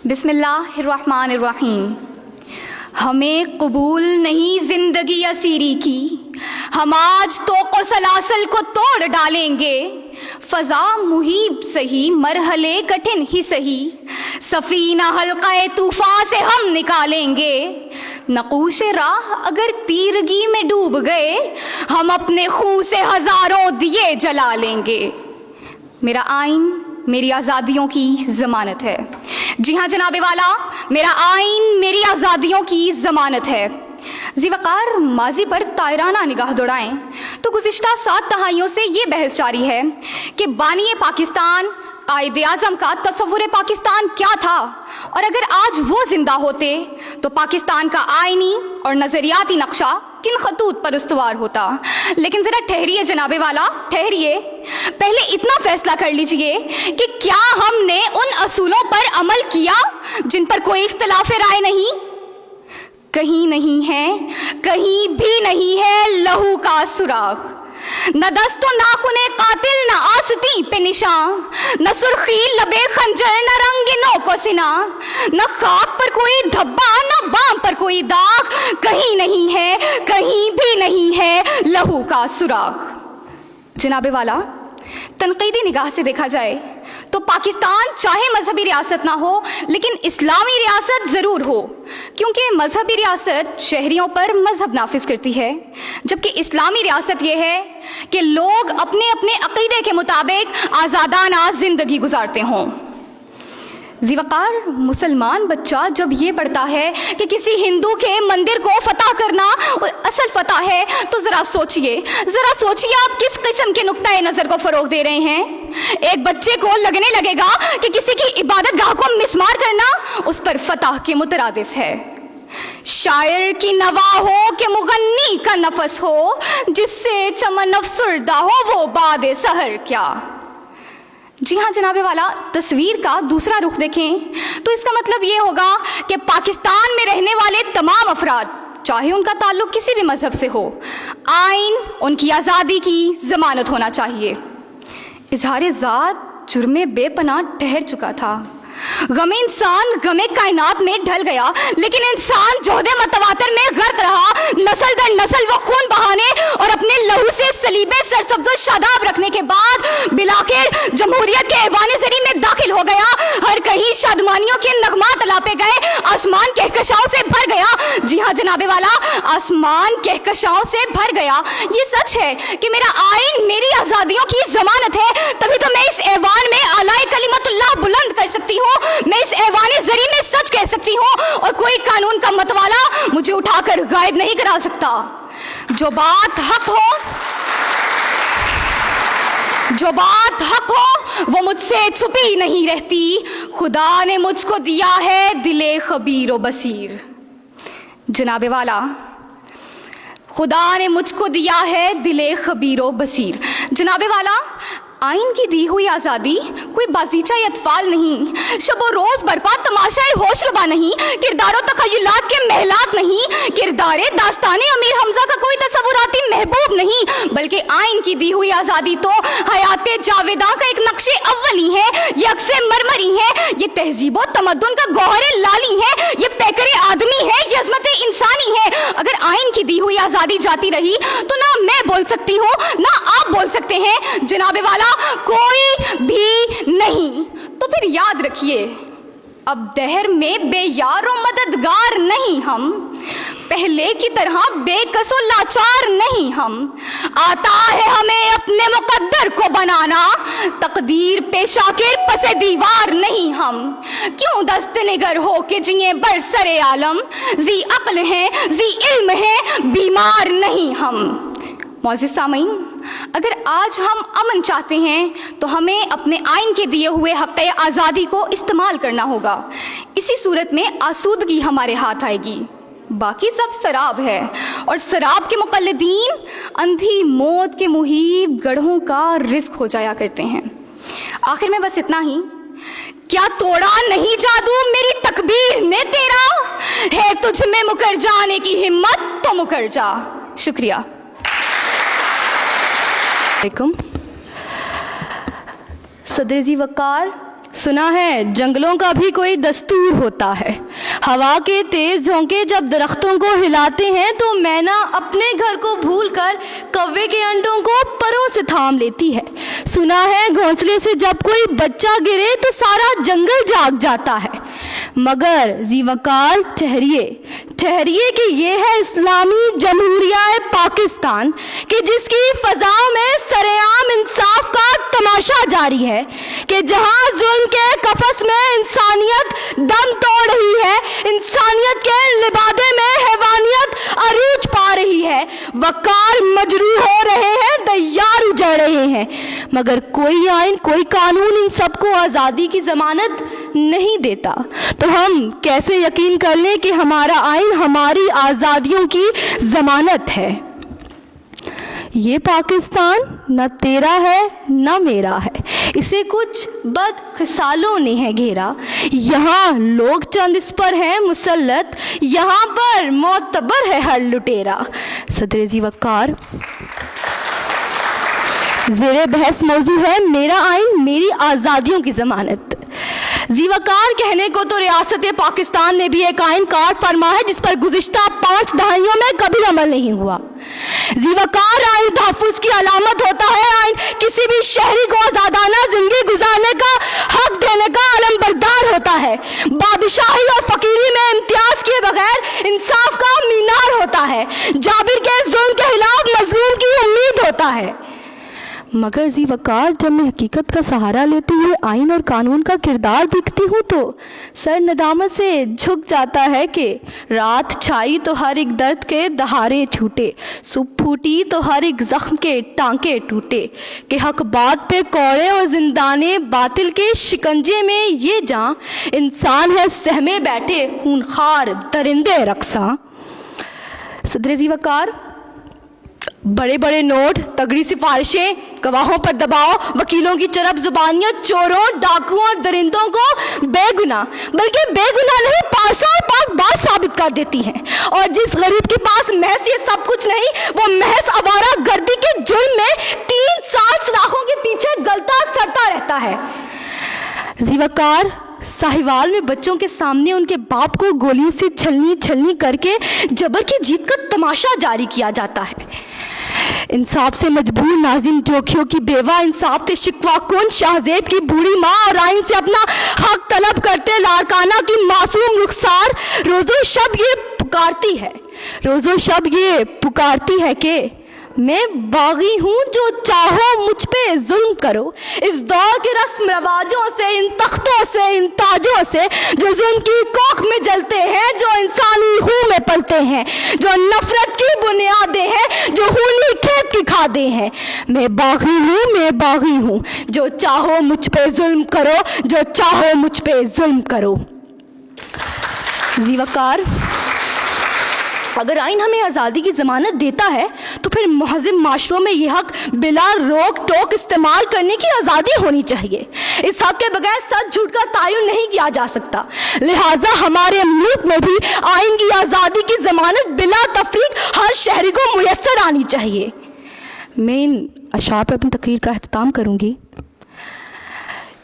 बिस्मिल्लाहिर्रहमानिर्रहीम। हमें कबूल नहीं जिंदगी असीरी की, हम आज तो सलासल को तोड़ डालेंगे। फ़ज़ा मुहीब सही, मरहले कठिन ही सही, सफ़ीना हल्क़े तूफ़ान से हम निकालेंगे। नक़ूश राह अगर तीरगी में डूब गए, हम अपने खून से हज़ारों दिए जला लेंगे। मेरा आइन मेरी आज़ादियों की ज़मानत है। जी हाँ जनाबे वाला, मेरा आइन मेरी आज़ादियों की ज़मानत है। ज़ीवकार माजी पर तायराना निगाह दौड़ाएं तो गुज़िश्ता 7 दहाइयों से ये बहस जारी है कि बानी पाकिस्तान, कायदे आज़म का तस्वुर पाकिस्तान क्या था, और अगर आज वो ज़िंदा होते तो पाकिस्तान का आइनी और नज़रियाती नक्शा किन खतूत पर उस्तवार होता। लेकिन ज़रा ठहरिए जनाबे वाला, ठहरिए। पहले इतना फैसला कर लीजिए कि क्या हमने उन असूलों पर अमल किया जिन पर कोई इख्तिलाफ राय नहीं। कहीं नहीं है, कहीं भी नहीं है लहू का सुराग। न दस्तो नाखुने कातिल, न आस्ती पे निशान, न सुर्खी लबे खंजर, न रंगीनों को सिना, न खाक पर कोई धब्बा, न बाम पर कोई दाग। कहीं नहीं है, कहीं भी नहीं है लहू का सुराग। जनाबे वाला, तनकीदी निगाह से देखा जाए तो पाकिस्तान चाहे मजहबी रियासत ना हो, लेकिन इस्लामी रियासत ज़रूर हो, क्योंकि मजहबी रियासत शहरियों पर मजहब नाफिज करती है, जबकि इस्लामी रियासत ये है कि लोग अपने अपने अकीदे के मुताबिक आज़ादाना ज़िंदगी गुजारते हों। ज़ीवकार मुसलमान बच्चा जब ये पढ़ता है कि किसी हिंदू के मंदिर को फतह करना असल फतह है, तो ज़रा सोचिए आप किस किस्म के नुक्ता नज़र को फ़रोग दे रहे हैं। एक बच्चे को लगने लगेगा कि किसी की इबादत गाह को मिसमार करना उस पर फतह के मुतरादिफ है। शायर की नवा हो कि मुगन्नी का नफस हो, जिससे चमन अफसरदा हो वो बादे सहर क्या। जी हाँ जनाबे वाला, तस्वीर का दूसरा रुख देखें तो इसका मतलब ये होगा कि पाकिस्तान में रहने वाले तमाम अफराद, चाहे उनका ताल्लुक किसी भी मजहब से हो, आइन उनकी आज़ादी की ज़मानत होना चाहिए। इजहार ज़ात जुर्मे बेपनाह ठहर चुका था। गम इंसान गमे कायनात में ढल गया, लेकिन इंसान जोहदे मतवातर में गर्क रहा। नस्ल दर नस्ल वो खून बहाने और अपने लहू से सलीबे सरसब्ज़ शादाब रखने के बाद बिलाखिर जमहूरियत के ऐवान ज़री में दाखिल हो गया। हर कहीं शादमानियों के नगमात लापे गए, आसमान कहकशाओं से भर गया। जी हाँ जनाबे वाला, आसमान कहकशाओं से भर गया। ये सच है कि मेरा आइन मेरी आज़ादियों की ज़मानत है, तभी तो मैं इस ऐवान में आलाए कलिमतुल्लाह बुलंद कर सकती हूँ। मैं इस ऐवाने ज़री में सच कह सकती हूँ, और कोई कानून का मतवाला मुझे उठाकर गायब नहीं करा सकता। जो बात हक हो वो मुझसे छुपी नहीं रहती। खुदा ने मुझको दिया है दिले खबीर व बसीर। जनाबे वाला, खुदा ने मुझको दिया है दिले खबीर व बसीर। जनाबे वाला, आइन की दी हुई आज़ादी कोई बाजीचा अतफाल नहीं, शबो रोज़ बरपा तमाशाए होश रुबा नहीं, किरदारों तखय्युलात के महलात नहीं, किरदारे दास्ताने अमीर हमजा का कोई तसव्वुराती महबूब नहीं, बल्कि आइन की दी हुई आज़ादी तो हयाते जावेदा का एक नक्शे अव्वली है, ये अक्से मरमरी है, ये तहजीब व तमद्दुन का गौहरे लाली है, ये पैकरे आदमी है, ये अज़मत इंसानी है। अगर आइन की दी हुई आज़ादी जाती रही तो ना मैं बोल सकती हूँ ना आप बोल सकते हैं जनाबे वाला, कोई भी नहीं। तो फिर याद रखिए, अब दहर में बेयार और मददगार नहीं हम, पहले की तरह बेकस और लाचार नहीं हम। आता है हमें अपने मुकद्दर को बनाना, तकदीर पेशाकेर पसे दीवार नहीं हम। क्यों दस्त निगर हो के जिए बरसरे आलम, जी अक्ल है जी इल्म है, बीमार नहीं हम। मौज़िज़ सामीन, अगर आज हम अमन चाहते हैं तो हमें अपने आइन के दिए हुए हक़ आज़ादी को इस्तेमाल करना होगा। इसी सूरत में आसूदगी हमारे हाथ आएगी। बाकी सब शराब है, और शराब के मुक़ल्लिदीन अंधी मौत के मुहीब गढ़ों का रिस्क हो जाया करते हैं। आखिर में बस इतना ही, क्या तोड़ा नहीं जादू मेरी तकबीर ने तेरा, है तुझ में मुकर जाने की हिम्मत तो मुकर जा। शुक्रिया। सदर ज़ी वक़ार सुना है जंगलों का भी कोई दस्तूर होता है। हवा के तेज झोंके जब दरख्तों को हिलाते हैं तो मैना अपने घर को भूलकर कौवे के अंडों को परों से थाम लेती है। सुना है घोंसले से जब कोई बच्चा गिरे तो सारा जंगल जाग जाता है। मगर ज़ीवकार ठहरिए ठहरिए कि ये है इस्लामी जमहूरिया पाकिस्तान कि जिसकी फ़ज़ाओं में सरेआम इंसाफ का तमाशा जारी है, कि जहां जुल्म के कफस में इंसानियत दम तोड़ रही है, इंसानियत के लिबादे में हैवानियत अरूज पा रही है, वकार मजरूह हो रहे हैं, तैयार उजड़ रहे हैं, मगर कोई आइन कोई कानून इन सबको आज़ादी की ज़मानत नहीं देता। तो हम कैसे यकीन कर लें कि हमारा आइन हमारी आज़ादियों की ज़मानत है। ये पाकिस्तान न तेरा है न मेरा है, इसे कुछ बदखिसालों ने है घेरा। यहाँ लोग चंद इस पर हैं मुसल्लत, यहाँ पर मोतबर है हर लुटेरा। सदर जी वक़ार, ज़ेरे बहस मौजू है मेरा आइन मेरी आज़ादियों की ज़मानत। ज़ीवकार कहने को तो रियासत पाकिस्तान ने भी एक आइन कार फरमा है जिस पर गुज़िश्ता 5 दहाइयों में कभी अमल नहीं हुआ। ज़ीवकार आइन तहफ़्फ़ुज़ की अलामत होता है। आइन किसी भी शहरी को आज़ादाना ज़िंदगी गुजारने का हक देने का अलमबरदार होता है। बादशाही और फ़कीरी में इम्तियाज़ किए बगैर इंसाफ का मीनार होता है। जाबिर के जुल्म के खिलाफ मज़लूम की उम्मीद होता है। मगर ज़ीवकार, जब मैं हकीकत का सहारा लेते हुए आइन और कानून का किरदार देखती हूँ तो सर नदामत से झुक जाता है कि रात छाई तो हर एक दर्द के दहाड़े छूटे, सुबह फूटी तो हर एक ज़ख्म के टांके टूटे, कि हक बात पे कौड़े और जिंदाने बातिल के शिकंजे में ये जान इंसान है सहमे बैठे खूनखार दरिंदे रक्सा। सदर ज़ीवकार, बड़े बड़े नोट, तगड़ी सिफारिशें, गवाहों पर दबाव, वकीलों की चरब जुबानियत चोरों, डाकुओं और दरिंदों को बेगुनाह, बल्कि बेगुनाह नहीं पासा और पाक बात साबित कर देती हैं। और जिस गरीब के पास महज ये सब कुछ नहीं, वो महज आवारा गर्दी के जुल्म में 3 साल सलाखों के पीछे गलता सड़ता रहता है। ज़ीवकार, साहिवाल में बच्चों के सामने उनके बाप को गोलियों से छलनी छलनी करके जबर की जीत का तमाशा जारी किया जाता है। इंसाफ से मजबूर नाज़िम जोखियों की बेवा, इंसाफ से शिकवा कुन शाहजेब की बूढ़ी माँ और आइन से अपना हक तलब करते लारकाना की मासूम रुखसार रोज़ो शब ये पुकारती है, रोज़ो शब ये पुकारती है कि मैं बागी हूँ, जो चाहो मुझ पे जुल्म करो। इस दौर के रस्म रवाजों से, इन तख्तों से, इन ताजों से जो जुल्म की कोख में जलते हैं, जो इंसानी खून में पलते हैं, जो नफरत की बुनियादें हैं, जो खूनी खेत की खादें हैं, मैं बागी हूँ, जो चाहो मुझ पे जुल्म करो, जो चाहो मुझ पे जुल्म करो। ज़ीवकार, अगर आइन हमें आज़ादी की ज़मानत देता है तो फिर महज़िम माशरों में यह हक बिला रोक टोक इस्तेमाल करने की आज़ादी होनी चाहिए। इस हक के बगैर सच झूठ का तयन नहीं किया जा सकता। लिहाजा हमारे मुल्क में भी आइन की आज़ादी की ज़मानत बिला तफरीक हर शहरी को मुयस्सर आनी चाहिए। मैं इन अशार पर अपनी तकरीर का अख्ताम करूँगी।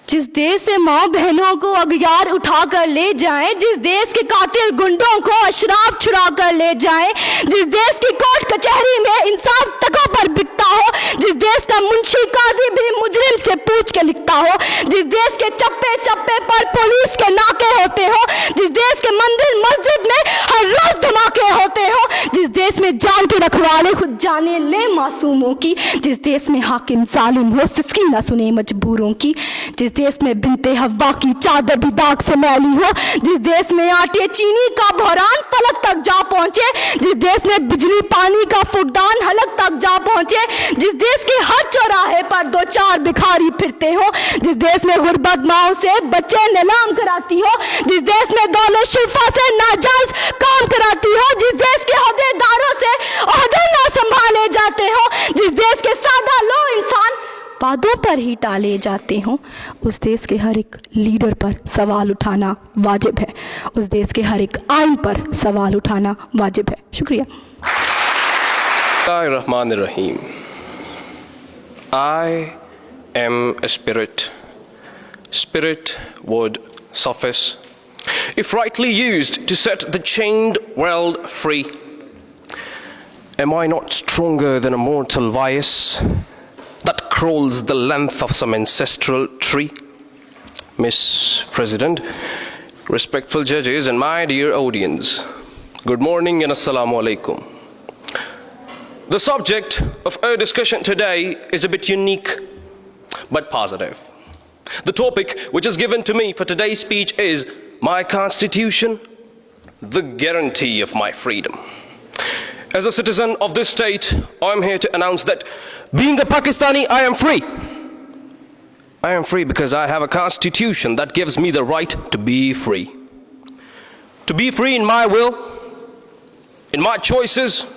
जिस देश से माँ बहनों को अगयार उठा कर ले जाएं, जिस देश के कातिल गुंडों को अशराफ छुड़ा कर ले जाएं, जिस देश की कोर्ट कचहरी में इंसाफ तकों पर बिकता हो, जिस देश का मुंशी काजी भी मुजरिम से पूछ के लिखता हो, जिस देश के चप्पे चप्पे पर पुलिस के नाके होते हो, जिस देश के मंदिर मस्जिद में हर रोज धमाके होते हो, जिस देश में जान के रखवाले खुद जाने ले मासूमों की, जिस देश में हाकिम जालिम हो सिसकी न सुने मजबूरों की, जिस देश में बिनते हवा की चादर भी दाग से मैली हो, जिस देश में आटे चीनी का बहरान फलक तक जा पहुंचे, जिस देश में बिजली पानी का फुकदान हलक तक जा पहुंचे, जिस देश के हर चौराहे पर 2-4 भिखारी फिरते हो, जिस देश में गुर्बत माओं से बच्चे नीलाम कराती हो, जिस देश में दौलत शुल्फा से नाजायज काम कराती हो, जिस देश के अहदेदारों से ओहदे ना संभाले जाते हो, जिस देश के सादा लो इंसान वादों पर ही टाले जाते हों, उस देश के हर एक लीडर पर सवाल उठाना वाजिब है, उस देश के हर एक आइन पर सवाल उठाना वाजिब है। शुक्रिया। Bismillahirrahmanirrahim. I am a spirit spirit would suffice, if rightly used to set the chained world free. Am I not stronger than a mortal vice that crawls the length of some ancestral tree? Miss President, respectful judges, and my dear audience, good morning and assalamu alaikum. The subject of our discussion today is a bit unique but positive. The topic which is given to me for today's speech is my Constitution, the guarantee of my freedom. As a citizen of this state, I'm here to announce that being a Pakistani, I am free. I am free because I have a constitution that gives me the right to be free. To be free in my will, in my choices,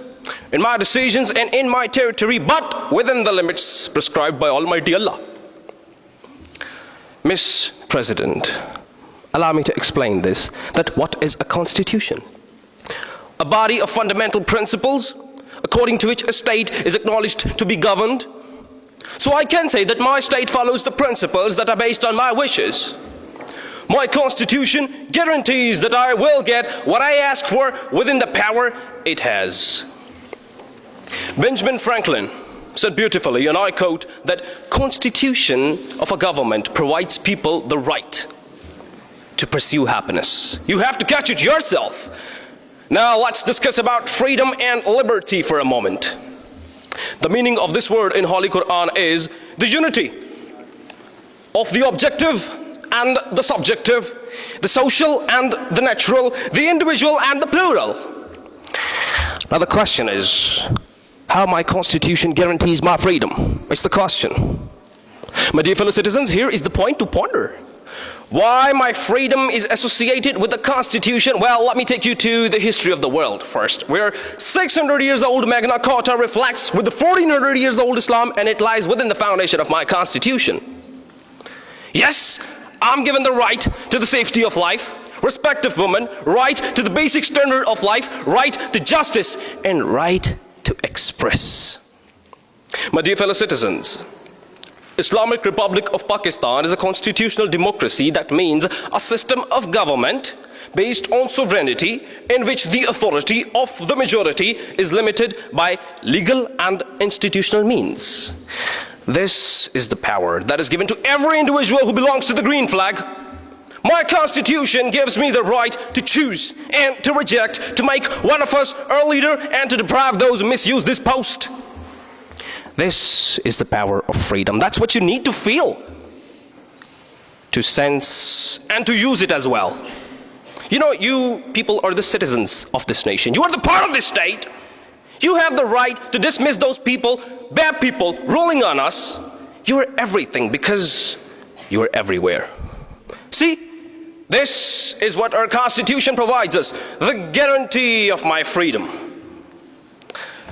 in my decisions, and in my territory, but within the limits prescribed by Almighty Allah. Miss President, allow me to explain this, that what is a constitution? A body of fundamental principles according to which a state is acknowledged to be governed. So I can say that my state follows the principles that are based on my wishes. My constitution guarantees that I will get what I ask for within the power it has. Benjamin Franklin said beautifully, and I quote, that constitution of a government provides people the right to pursue happiness. You have to catch it yourself. Now let's discuss about freedom and liberty for a moment. The meaning of this word in Holy Quran is the unity of the objective and the subjective, the social and the natural, the individual and the plural. Now the question is, how my constitution guarantees my freedom? It's the question. My dear fellow citizens, here is the point to ponder. Why my freedom is associated with the Constitution? Well, let me take you to the history of the world first, where 600 years old Magna Carta reflects with the 1400 years old Islam, and it lies within the foundation of my Constitution. Yes, I'm given the right to the safety of life, respect of women, right to the basic standard of life, right to justice, and right to express. My dear fellow citizens, Islamic Republic of Pakistan is a constitutional democracy. That means a system of government based on sovereignty in which the authority of the majority is limited by legal and institutional means. This is the power that is given to every individual who belongs to the green flag. My constitution gives me the right to choose and to reject, to make one of us our leader and to deprive those who misuse this post. This is the power of freedom. That's what you need to feel, to sense, and to use it as well. You know, you people are the citizens of this nation. You are the part of this state. You have the right to dismiss those people, bad people, ruling on us. You are everything because you are everywhere. See, this is what our Constitution provides us, the guarantee of my freedom.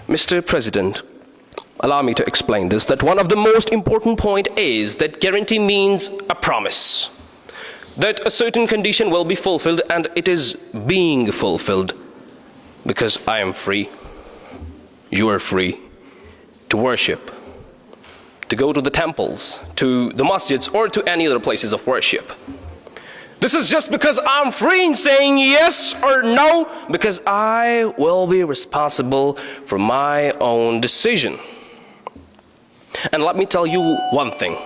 Mr. President, allow me to explain this, that one of the most important point is that guarantee means a promise that a certain condition will be fulfilled, and it is being fulfilled because I am free, you are free to worship, to go to the temples, to the masjids, or to any other places of worship. This is just because I'm free in saying yes or no, because I will be responsible for my own decision. And let me tell you one thing.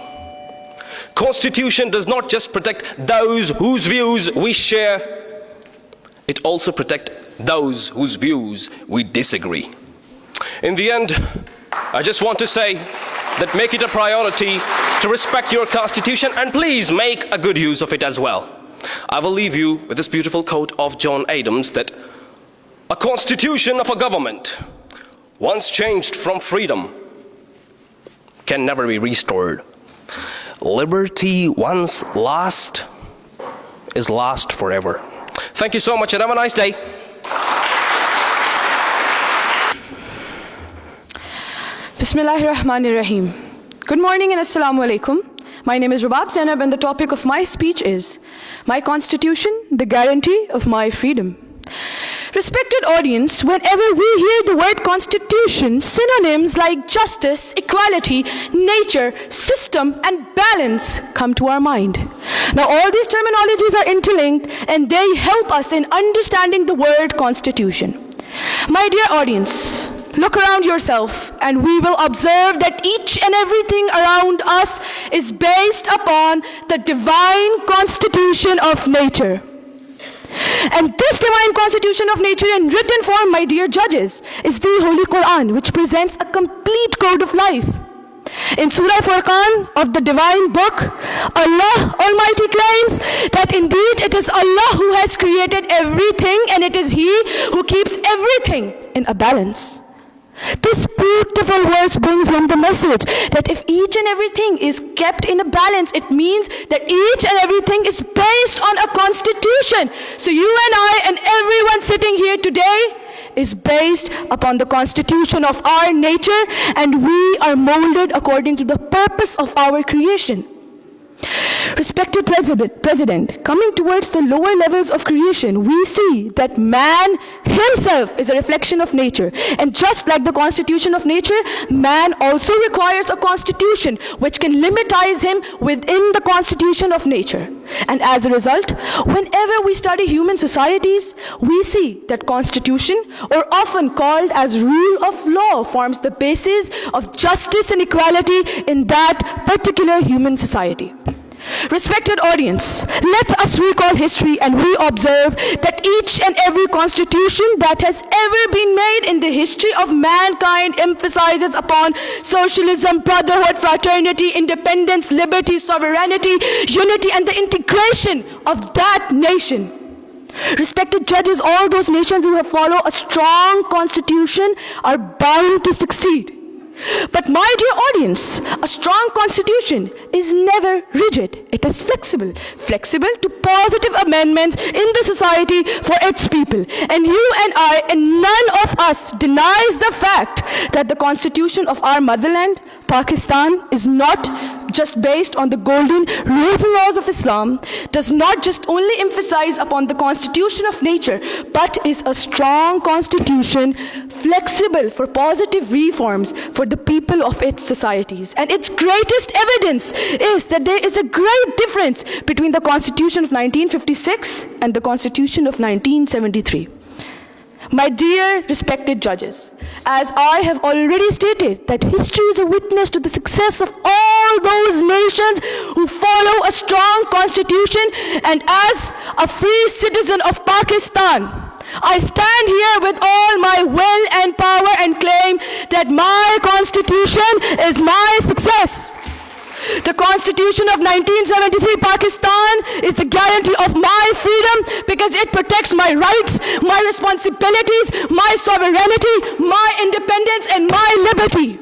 Constitution does not just protect those whose views we share. It also protects those whose views we disagree. In the end, I just want to say that make it a priority to respect your Constitution, and please make a good use of it as well. I will leave you with this beautiful quote of John Adams, that a constitution of a government, once changed from freedom, can never be restored. Liberty once lost is lost forever. Thank you so much and have a nice day. Bismillahirrahmanirrahim. Good morning and assalamu alaikum. My name is Rubab Zainab, and the topic of my speech is my Constitution, the guarantee of my freedom. Respected audience, whenever we hear the word constitution, synonyms like justice, equality, nature, system, and balance come to our mind. Now, all these terminologies are interlinked and they help us in understanding the word constitution. My dear audience, look around yourself and we will observe that each and everything around us is based upon the divine constitution of nature. And this divine constitution of nature in written form, my dear judges, is the Holy Quran, which presents a complete code of life. In Surah Furqan of the divine book, Allah Almighty claims that indeed it is Allah who has created everything and it is He who keeps everything in a balance. This beautiful verse brings home the message that if each and everything is kept in a balance, it means that each and everything is based on a constitution. So you and I and everyone sitting here today is based upon the constitution of our nature, and we are molded according to the purpose of our creation. Respected President, coming towards the lower levels of creation, we see that man himself is a reflection of nature. And just like the constitution of nature, man also requires a constitution which can limitize him within the constitution of nature. And as a result, whenever we study human societies, we see that constitution, or often called as rule of law, forms the basis of justice and equality in that particular human society. Respected audience, let us recall history and we observe that each and every constitution that has ever been made in the history of mankind emphasizes upon socialism, brotherhood, fraternity, independence, liberty, sovereignty, unity, and the integration of that nation. Respected judges, all those nations who have followed a strong constitution are bound to succeed. But my dear audience, a strong constitution is never rigid. It is flexible to positive amendments in the society for its people. And you and I and none of us denies the fact that the constitution of our motherland, Pakistan, is not just based on the golden rules and laws of Islam, does not just only emphasize upon the constitution of nature, but is a strong constitution, flexible for positive reforms for the people of its societies. And its greatest evidence is that there is a great difference between the Constitution of 1956 and the Constitution of 1973. My dear respected judges, as I have already stated that history is a witness to the success of all those nations who follow a strong constitution, and as a free citizen of Pakistan, I stand here with all my will and power and claim that my constitution is my success. The Constitution of 1973 Pakistan is the guarantee of my freedom because it protects my rights, my responsibilities, my sovereignty, my independence, and my liberty.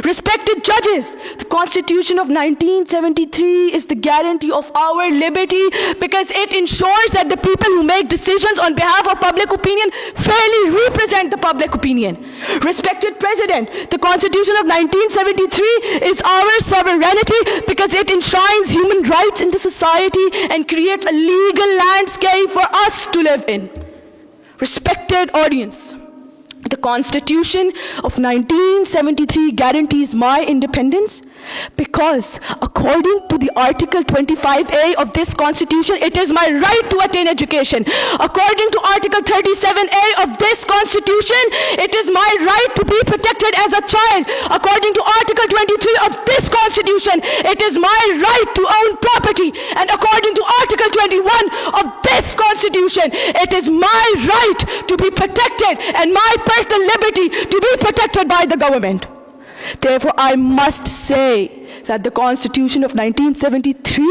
Respected judges, the Constitution of 1973 is the guarantee of our liberty because it ensures that the people who make decisions on behalf of public opinion fairly represent the public opinion. Respected President, the Constitution of 1973 is our sovereignty because it enshrines human rights in the society and creates a legal landscape for us to live in. Respected audience, the Constitution of 1973 guarantees my independence because according to the Article 25A of this Constitution, it is my right to attain education. According to Article 37A of this Constitution, it is my right to be protected as a child. According to Article 23 of this Constitution, it is my right to own property. And according to Article 21 of this Constitution, it is my right to be protected and my personal liberty to be protected by the government. Therefore, I must say that the Constitution of 1973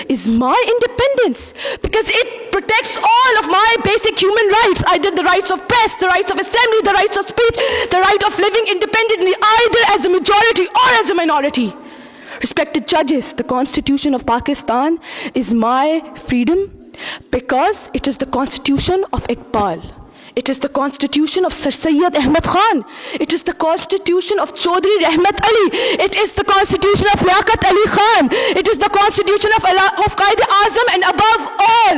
is my independence because it protects all of my basic human rights, either the rights of press, the rights of assembly, the rights of speech, the right of living independently, either as a majority or as a minority. Respected judges, the Constitution of Pakistan is my freedom because it is the Constitution of Iqbal. It is the constitution of Sir Syed Ahmed Khan. It is the constitution of Chaudhry Rahmat Ali. It is the constitution of Liaquat Ali Khan. It is the constitution of Qaid Azam, and above all,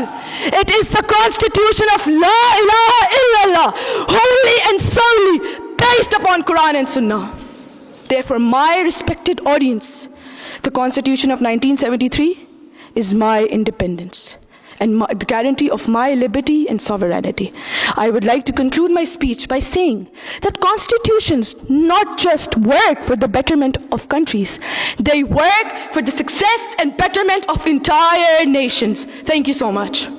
it is the constitution of La ilaha illallah, wholly and solely based upon Quran and Sunnah. Therefore, my respected audience, the Constitution of 1973 is my independence and the guarantee of my liberty and sovereignty. I would like to conclude my speech by saying that constitutions not just work for the betterment of countries, they work for the success and betterment of entire nations. Thank you so much.